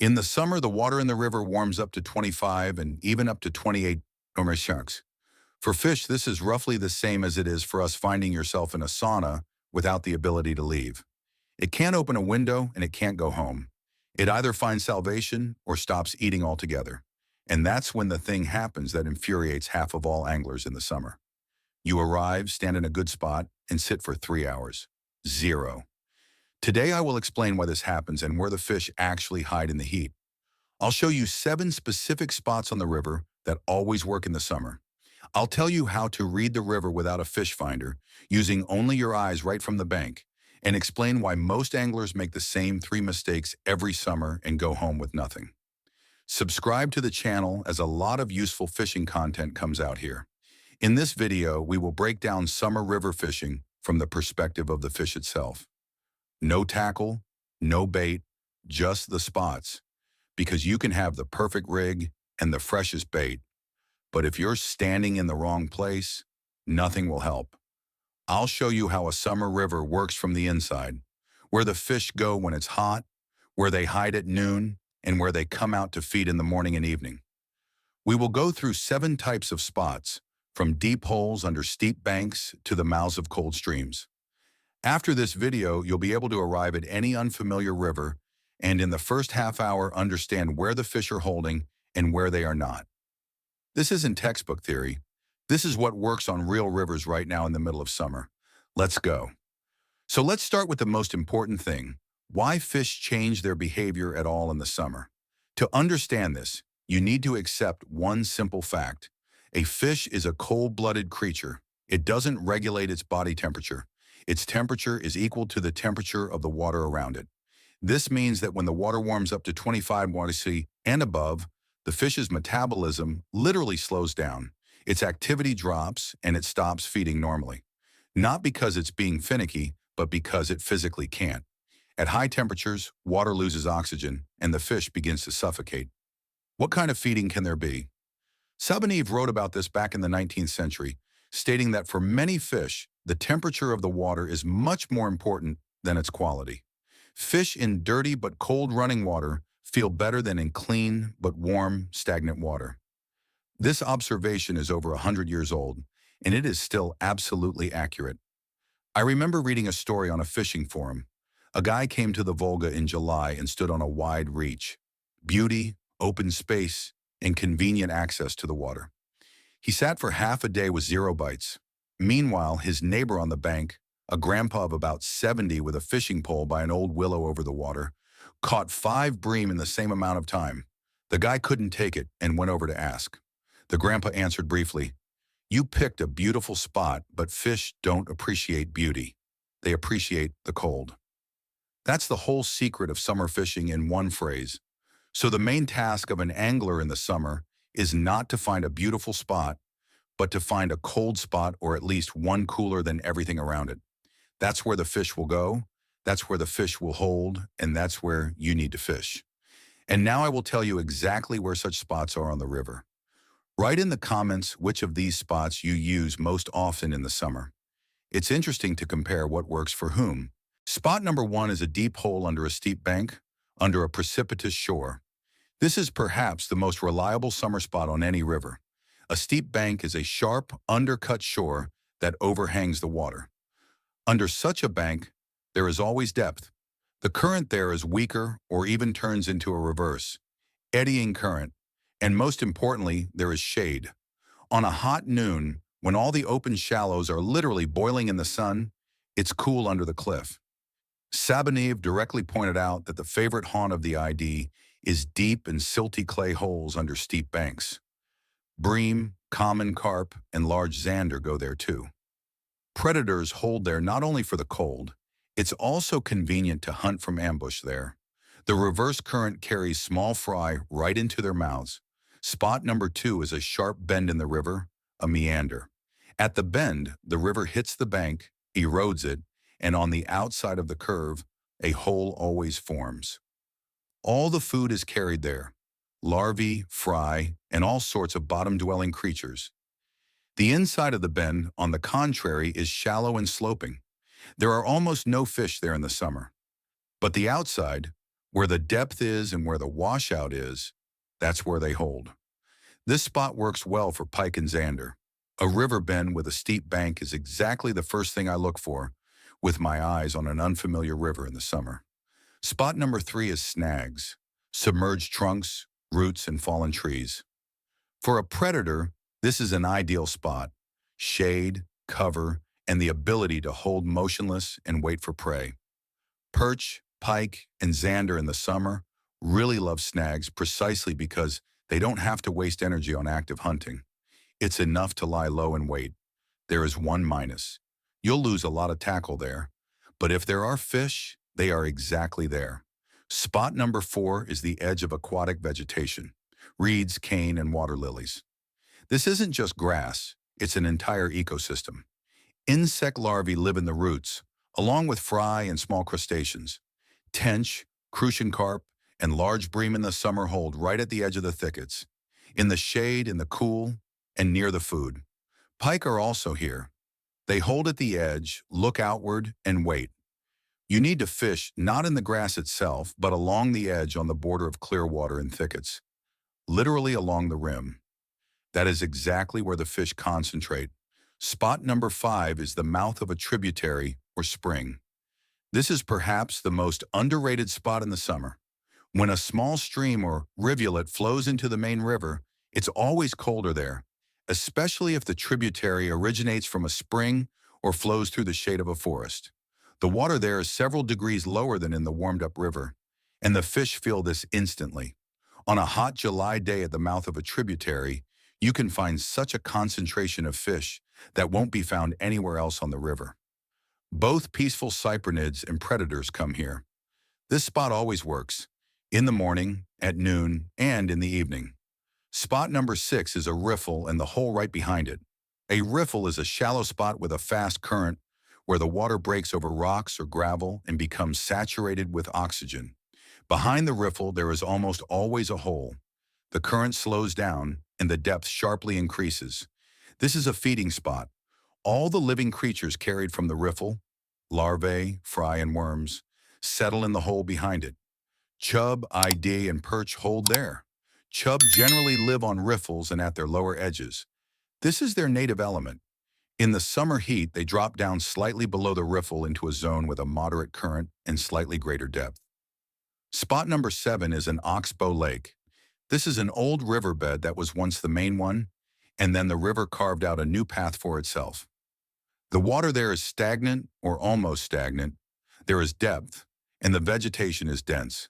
In the summer, the water in the river warms up to 25 and even up to 28 chunks. For fish, this is roughly the same as it is for us finding yourself in a sauna without the ability to leave. It can't open a window and it can't go home. It either finds salvation or stops eating altogether. And that's when the thing happens that infuriates half of all anglers in the summer. You arrive, stand in a good spot, and sit for 3 hours. Zero. Today I will explain why this happens and where the fish actually hide in the heat. I'll show you 7 specific spots on the river that always work in the summer. I'll tell you how to read the river without a fish finder, using only your eyes right from the bank, and explain why most anglers make the same 3 mistakes every summer and go home with nothing. Subscribe to the channel as a lot of useful fishing content comes out here. In this video, we will break down summer river fishing from the perspective of the fish itself. No tackle, no bait, just the spots, because you can have the perfect rig and the freshest bait, but if you're standing in the wrong place, nothing will help. I'll show you how a summer river works from the inside, where the fish go when it's hot, where they hide at noon, and where they come out to feed in the morning and evening. We will go through 7 types of spots, from deep holes under steep banks to the mouths of cold streams. After this video, you'll be able to arrive at any unfamiliar river and in the first half hour understand where the fish are holding and where they are not. This isn't textbook theory. This is what works on real rivers right now in the middle of summer. Let's go. So let's start with the most important thing, why fish change their behavior at all in the summer. To understand this, you need to accept one simple fact. A fish is a cold-blooded creature. It doesn't regulate its body temperature. Its temperature is equal to the temperature of the water around it. This means that when the water warms up to 25 degrees and above, the fish's metabolism literally slows down. Its activity drops and it stops feeding normally. Not because it's being finicky, but because it physically can't. At high temperatures, water loses oxygen and the fish begins to suffocate. What kind of feeding can there be? Sabaneve wrote about this back in the 19th century, stating that for many fish, the temperature of the water is much more important than its quality. Fish in dirty but cold running water feel better than in clean but warm, stagnant water. This observation is over 100 years old, and it is still absolutely accurate. I remember reading a story on a fishing forum. A guy came to the Volga in July and stood on a wide reach. Beauty, open space, and convenient access to the water. He sat for half a day with 0 bites. Meanwhile, his neighbor on the bank, a grandpa of about 70 with a fishing pole by an old willow over the water, caught 5 bream in the same amount of time. The guy couldn't take it and went over to ask. The grandpa answered briefly, "You picked a beautiful spot, but fish don't appreciate beauty. They appreciate the cold." That's the whole secret of summer fishing in one phrase. So the main task of an angler in the summer is not to find a beautiful spot, but to find a cold spot or at least one cooler than everything around it. That's where the fish will go, that's where the fish will hold, and that's where you need to fish. And now I will tell you exactly where such spots are on the river. Write in the comments which of these spots you use most often in the summer. It's interesting to compare what works for whom. Spot number 1 is a deep hole under a steep bank, under a precipitous shore. This is perhaps the most reliable summer spot on any river. A steep bank is a sharp, undercut shore that overhangs the water. Under such a bank, there is always depth. The current there is weaker or even turns into a reverse, eddying current, and most importantly, there is shade. On a hot noon, when all the open shallows are literally boiling in the sun, it's cool under the cliff. Sabaneve directly pointed out that the favorite haunt of the ID is deep and silty clay holes under steep banks. Bream, common carp, and large zander go there too. Predators hold there not only for the cold, it's also convenient to hunt from ambush there. The reverse current carries small fry right into their mouths. Spot number 2 is a sharp bend in the river, a meander. At the bend, the river hits the bank, erodes it, and on the outside of the curve, a hole always forms. All the food is carried there, larvae, fry, and all sorts of bottom-dwelling creatures. The inside of the bend, on the contrary, is shallow and sloping. There are almost no fish there in the summer. But the outside, Where the depth is and where the washout is, that's where they hold. This spot works well for pike and zander. A river bend with a steep bank is exactly the first thing I look for with my eyes on an unfamiliar river in the summer. Spot number 3 is snags, submerged trunks, roots, and fallen trees. For a predator, this is an ideal spot. Shade, cover, and the ability to hold motionless and wait for prey. Perch, pike, and zander in the summer really love snags precisely because they don't have to waste energy on active hunting. It's enough to lie low and wait. There is one minus. You'll lose a lot of tackle there. But if there are fish, they are exactly there. Spot number 4 is the edge of aquatic vegetation. Reeds, cane, and water lilies. This isn't just grass, it's an entire ecosystem. Insect larvae live in the roots, along with fry and small crustaceans. Tench, crucian carp, and large bream in the summer hold right at the edge of the thickets, in the shade, in the cool, and near the food. Pike are also here. They hold at the edge, look outward, and wait. You need to fish not in the grass itself, but along the edge on the border of clear water and thickets, literally along the rim. That is exactly where the fish concentrate. Spot number 5 is the mouth of a tributary or spring. This is perhaps the most underrated spot in the summer. When a small stream or rivulet flows into the main river, it's always colder there, especially if the tributary originates from a spring or flows through the shade of a forest. The water there is several degrees lower than in the warmed-up river, and the fish feel this instantly. On a hot July day at the mouth of a tributary, you can find such a concentration of fish that won't be found anywhere else on the river. Both peaceful cyprinids and predators come here. This spot always works, in the morning, at noon, and in the evening. Spot number 6 is a riffle and the hole right behind it. A riffle is a shallow spot with a fast current where the water breaks over rocks or gravel and becomes saturated with oxygen. Behind the riffle, there is almost always a hole. The current slows down and the depth sharply increases. This is a feeding spot. All the living creatures carried from the riffle, larvae, fry, and worms, settle in the hole behind it. Chub, ID, and perch hold there. Chub generally live on riffles and at their lower edges. This is their native element. In the summer heat, they drop down slightly below the riffle into a zone with a moderate current and slightly greater depth. Spot number 7 is an oxbow lake. This is an old riverbed that was once the main one, and then the river carved out a new path for itself. The water there is stagnant or almost stagnant. There is depth, and the vegetation is dense.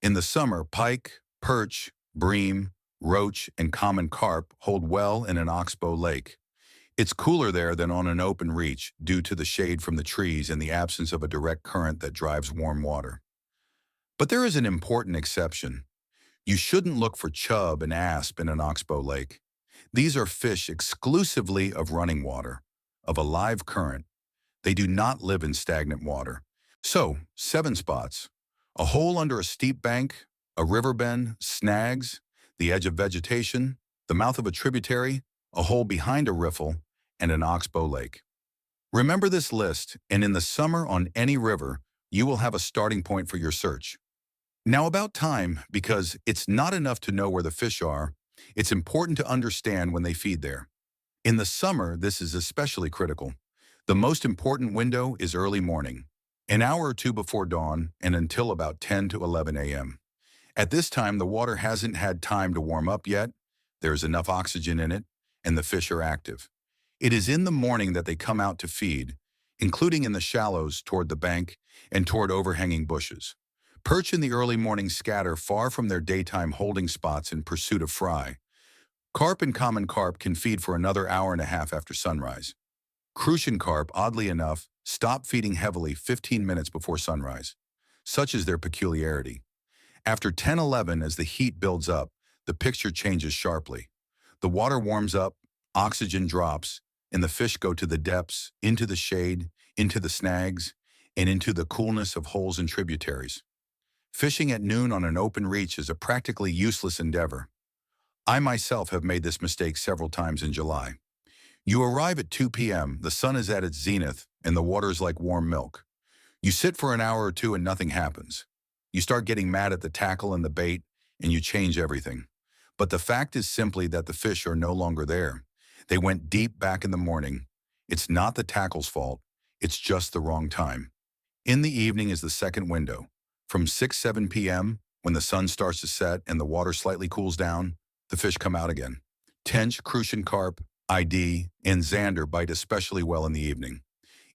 In the summer, pike, perch, bream, roach, and common carp hold well in an oxbow lake. It's cooler there than on an open reach due to the shade from the trees and the absence of a direct current that drives warm water. But there is an important exception. You shouldn't look for chub and asp in an oxbow lake. These are fish exclusively of running water, of a live current. They do not live in stagnant water. So, 7 spots. A hole under a steep bank, a river bend, snags, the edge of vegetation, the mouth of a tributary, a hole behind a riffle, and an oxbow lake. Remember this list, and in the summer on any river, you will have a starting point for your search. Now about time, because it's not enough to know where the fish are, it's important to understand when they feed there. In the summer, this is especially critical. The most important window is early morning, an hour or two before dawn and until about 10 to 11 a.m. At this time, the water hasn't had time to warm up yet, there is enough oxygen in it, and the fish are active. It is in the morning that they come out to feed, including in the shallows toward the bank and toward overhanging bushes. Perch in the early morning scatter far from their daytime holding spots in pursuit of fry. Carp and common carp can feed for another hour and a half after sunrise. Crucian carp, oddly enough, stop feeding heavily 15 minutes before sunrise. Such is their peculiarity. After 10:11, as the heat builds up, the picture changes sharply. The water warms up, oxygen drops, and the fish go to the depths, into the shade, into the snags, and into the coolness of holes and tributaries. Fishing at noon on an open reach is a practically useless endeavor. I myself have made this mistake several times in July. You arrive at 2 p.m., the sun is at its zenith, and the water is like warm milk. You sit for an hour or two and nothing happens. You start getting mad at the tackle and the bait, and you change everything. But the fact is simply that the fish are no longer there. They went deep back in the morning. It's not the tackle's fault. It's just the wrong time. In the evening is the second window. From 6, 7 p.m., when the sun starts to set and the water slightly cools down, the fish come out again. Tench, crucian carp, ID, and zander bite especially well in the evening.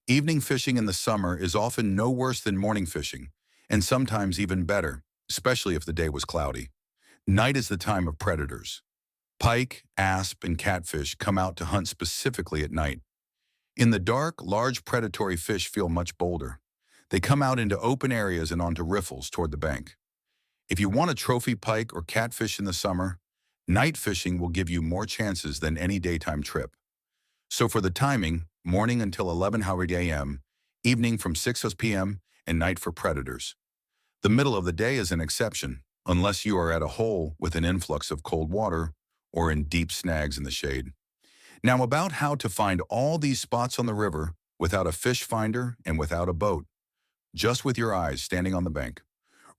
Evening fishing in the summer is often no worse than morning fishing, and sometimes even better, especially if the day was cloudy. Night is the time of predators. Pike, asp, and catfish come out to hunt specifically at night. In the dark, large predatory fish feel much bolder. They come out into open areas and onto riffles toward the bank. If you want a trophy pike or catfish in the summer, night fishing will give you more chances than any daytime trip. So for the timing, morning until 11:00 a.m., evening from 6 p.m., and night for predators. The middle of the day is an exception, unless you are at a hole with an influx of cold water or in deep snags in the shade. Now about how to find all these spots on the river without a fish finder and without a boat, just with your eyes standing on the bank.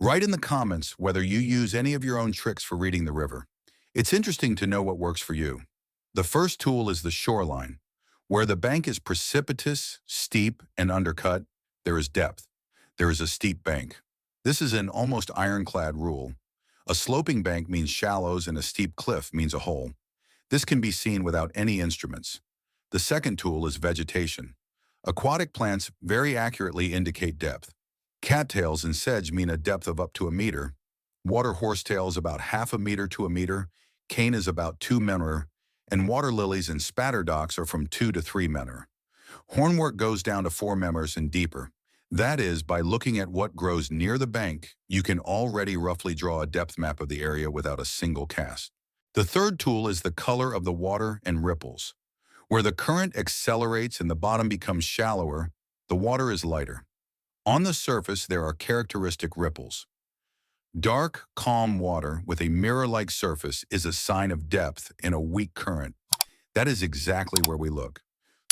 Write in the comments whether you use any of your own tricks for reading the river. It's interesting to know what works for you. The first tool is the shoreline. Where the bank is precipitous, steep, and undercut, there is depth. There is a steep bank. This is an almost ironclad rule. A sloping bank means shallows and a steep cliff means a hole. This can be seen without any instruments. The second tool is vegetation. Aquatic plants very accurately indicate depth. Cattails and sedge mean a depth of up to a meter. Water horsetail is about half a meter to a meter. Cane is about 2 meter. And water lilies and spatterdocks are from 2 to 3 meter. Hornwort goes down to 4 meters and deeper. That is, by looking at what grows near the bank, you can already roughly draw a depth map of the area without a single cast. The third tool is the color of the water and ripples. Where the current accelerates and the bottom becomes shallower, the water is lighter. On the surface, there are characteristic ripples. Dark, calm water with a mirror-like surface is a sign of depth in a weak current. That is exactly where we look.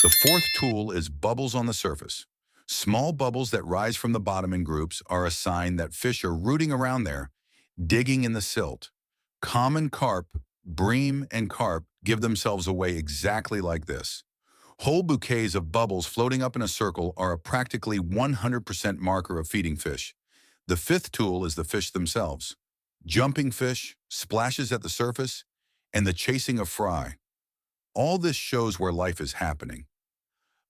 The fourth tool is bubbles on the surface. Small bubbles that rise from the bottom in groups are a sign that fish are rooting around there, digging in the silt. Common carp, bream, and carp give themselves away exactly like this. Whole bouquets of bubbles floating up in a circle are a practically 100% marker of feeding fish. The fifth tool is the fish themselves. Jumping fish, splashes at the surface, and the chasing of fry. All this shows where life is happening.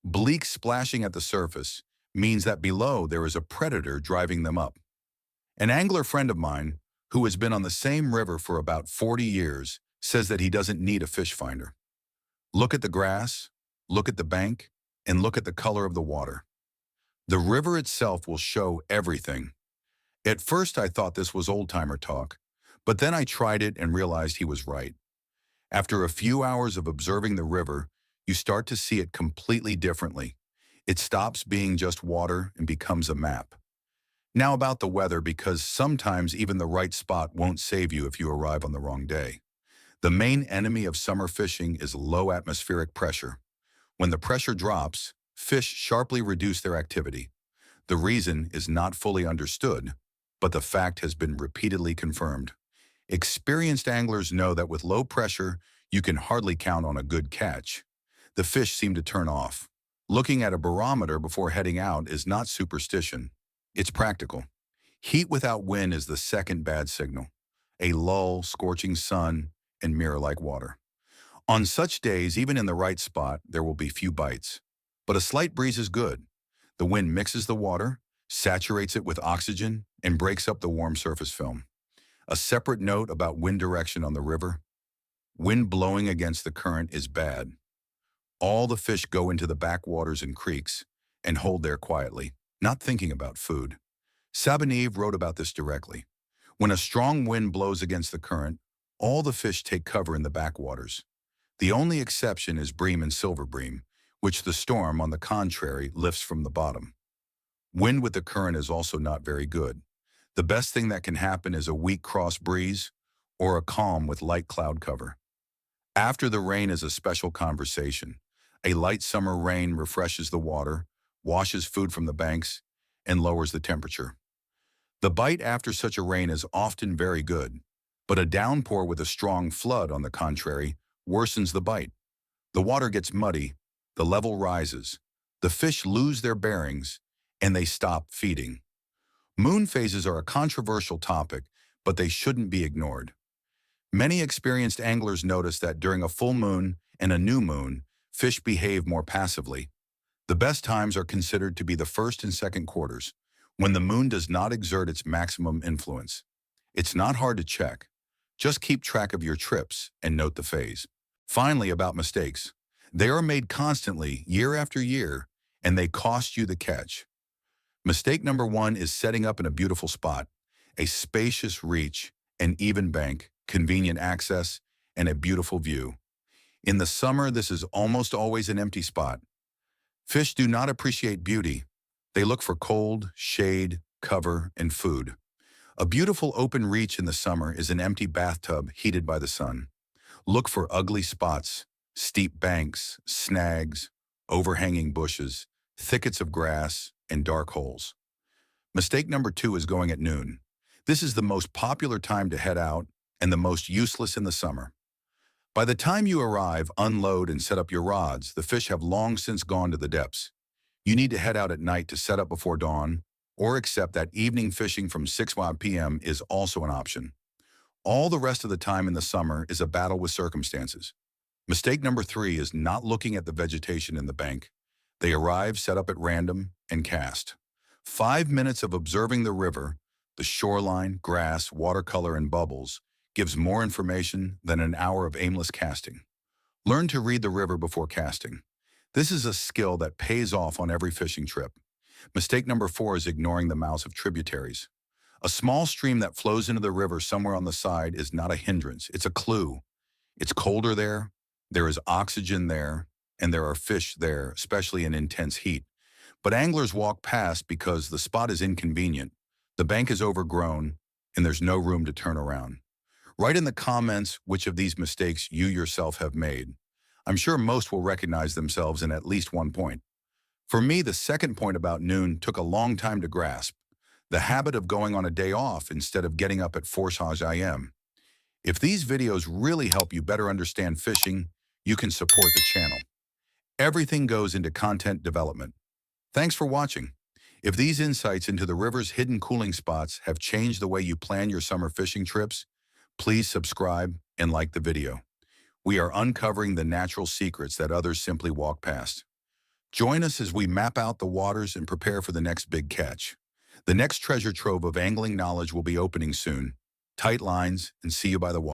Bleak splashing at the surface means that below there is a predator driving them up. An angler friend of mine, who has been on the same river for about 40 years, says that he doesn't need a fish finder. Look at the grass, look at the bank, and look at the color of the water. The river itself will show everything. At first I thought this was old-timer talk, but then I tried it and realized he was right. After a few hours of observing the river, you start to see it completely differently. It stops being just water and becomes a map. Now about the weather, because sometimes even the right spot won't save you if you arrive on the wrong day. The main enemy of summer fishing is low atmospheric pressure. When the pressure drops, fish sharply reduce their activity. The reason is not fully understood, but the fact has been repeatedly confirmed. Experienced anglers know that with low pressure, you can hardly count on a good catch. The fish seem to turn off. Looking at a barometer before heading out is not superstition. It's practical. Heat without wind is the second bad signal. A lull, scorching sun, and mirror-like water. On such days, even in the right spot, there will be few bites. But a slight breeze is good. The wind mixes the water, saturates it with oxygen, and breaks up the warm surface film. A separate note about wind direction on the river. Wind blowing against the current is bad. All the fish go into the backwaters and creeks and hold there quietly, not thinking about food. Sabaniv wrote about this directly. When a strong wind blows against the current, all the fish take cover in the backwaters. The only exception is bream and silver bream, which the storm, on the contrary, lifts from the bottom. Wind with the current is also not very good. The best thing that can happen is a weak cross breeze or a calm with light cloud cover. After the rain is a special conversation. A light summer rain refreshes the water, washes food from the banks, and lowers the temperature. The bite after such a rain is often very good, but a downpour with a strong flood, on the contrary, worsens the bite. The water gets muddy, the level rises, the fish lose their bearings, and they stop feeding. Moon phases are a controversial topic, but they shouldn't be ignored. Many experienced anglers notice that during a full moon and a new moon, fish behave more passively. The best times are considered to be the first and second quarters, when the moon does not exert its maximum influence. It's not hard to check. Just keep track of your trips and note the phase. Finally, about mistakes. They are made constantly, year after year, and they cost you the catch. Mistake number one is setting up in a beautiful spot, a spacious reach, an even bank, convenient access, and a beautiful view. In the summer, this is almost always an empty spot. Fish do not appreciate beauty. They look for cold, shade, cover, and food. A beautiful open reach in the summer is an empty bathtub heated by the sun. Look for ugly spots, steep banks, snags, overhanging bushes, thickets of grass, and dark holes. Mistake number two is going at noon. This is the most popular time to head out and the most useless in the summer. By the time you arrive, unload, and set up your rods, the fish have long since gone to the depths. You need to head out at night to set up before dawn, or accept that evening fishing from 6 p.m. is also an option. All the rest of the time in the summer is a battle with circumstances. Mistake number three is not looking at the vegetation in the bank. They arrive, set up at random, and cast. 5 minutes of observing the river, the shoreline, grass, watercolor, and bubbles gives more information than an hour of aimless casting. Learn to read the river before casting. This is a skill that pays off on every fishing trip. Mistake number four is ignoring the mouths of tributaries. A small stream that flows into the river somewhere on the side is not a hindrance, it's a clue. It's colder there is oxygen there, and there are fish there, especially in intense heat. But anglers walk past because the spot is inconvenient, the bank is overgrown, and there's no room to turn around. Write in the comments which of these mistakes you yourself have made. I'm sure most will recognize themselves in at least one point. For me, the second point about noon took a long time to grasp. The habit of going on a day off instead of getting up at 4 a.m. If these videos really help you better understand fishing, you can support the channel. Everything goes into content development. Thanks for watching. If these insights into the river's hidden cooling spots have changed the way you plan your summer fishing trips, please subscribe and like the video. We are uncovering the natural secrets that others simply walk past. Join us as we map out the waters and prepare for the next big catch. The next treasure trove of angling knowledge will be opening soon. Tight lines, and see you by the water.